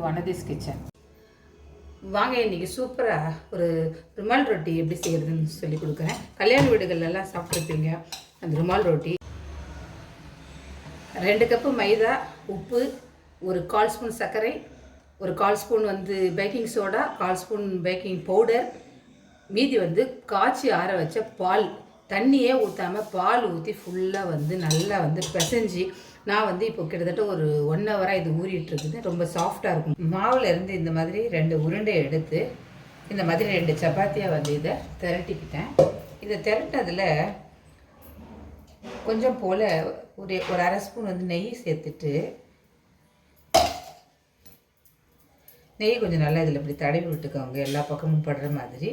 வனதீஸ் kitchen. வாங்க, இன்றைக்கி சூப்பராக ஒரு ருமால் ரொட்டி எப்படி செய்கிறதுன்னு சொல்லி கொடுக்குறேன். கல்யாண வீடுகள்லாம் சாப்பிட்ருப்பீங்க அந்த ருமால் ரொட்டி. 2 கப்பு மைதா, உப்பு, ஒரு 1/4 ஸ்பூன் சர்க்கரை, ஒரு 1/4 spoon baking soda, 1/4 spoon baking powder, மீதி காய்ச்சி ஆற வச்ச பால். தண்ணியே ஊற்றாமல் பால் ஊற்றி ஃபுல்லாக நல்லா பிசைஞ்சு நான் இப்போ கிட்டத்தட்ட ஒரு 1 ஹவராக இது ஊறிட்டுருக்குது. ரொம்ப சாஃப்டாக இருக்கும். மாவில் இருந்து இந்த மாதிரி 2 உருண்டை எடுத்து இந்த மாதிரி 2 சப்பாத்தியாக இதை திரட்டிக்கிட்டேன். இதை திரட்டினதில் கொஞ்சம் போல் ஒரு 1/2 ஸ்பூன் நெய் சேர்த்துட்டு, நெய் கொஞ்சம் நல்லா இதில் இப்படி தடவி விட்டுக்கோங்க, எல்லா பக்கமும் படுற மாதிரி.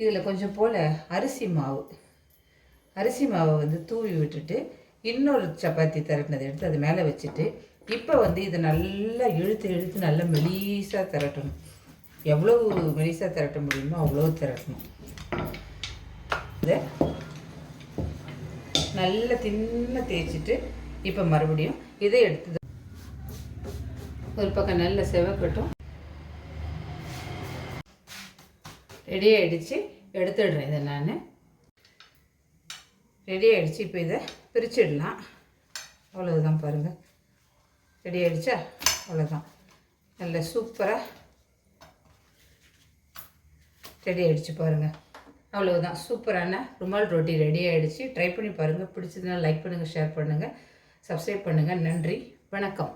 இதில் கொஞ்சம் போல் அரிசி மாவை தூவி விட்டுட்டு இன்னொரு சப்பாத்தி திரட்டினதை எடுத்து அது மேலே வச்சுட்டு இப்போ இதை நல்லா இழுத்து நல்லா மெலிசாக திரட்டணும். எவ்வளோ மெலிசாக திரட்ட முடியுமோ அவ்வளோ திரட்டணும். இதை நல்லா தின்ன தேய்ச்சிட்டு இப்போ மறுபடியும் இதை எடுத்து ஒரு பக்கம் நல்ல செவக்கட்டும். ரெடி ஆகிடுச்சு, எடுத்துடுறேன். இதை நான் ரெடி ஆகிடுச்சு. இப்போ இதை பிரிச்சிடலாம். அவ்வளோதான், பாருங்கள், ரெடி ஆகிடுச்சா? அவ்வளோதான், நல்ல சூப்பராக ரெடி ஆகிடுச்சு பாருங்கள். அவ்வளோதான், சூப்பரான ருமால் ரொட்டி ரெடி ஆகிடுச்சு. ட்ரை பண்ணி பாருங்கள். பிடிச்சதுன்னா லைக் பண்ணுங்கள், ஷேர் பண்ணுங்கள், சப்ஸ்கிரைப் பண்ணுங்கள். நன்றி, வணக்கம்.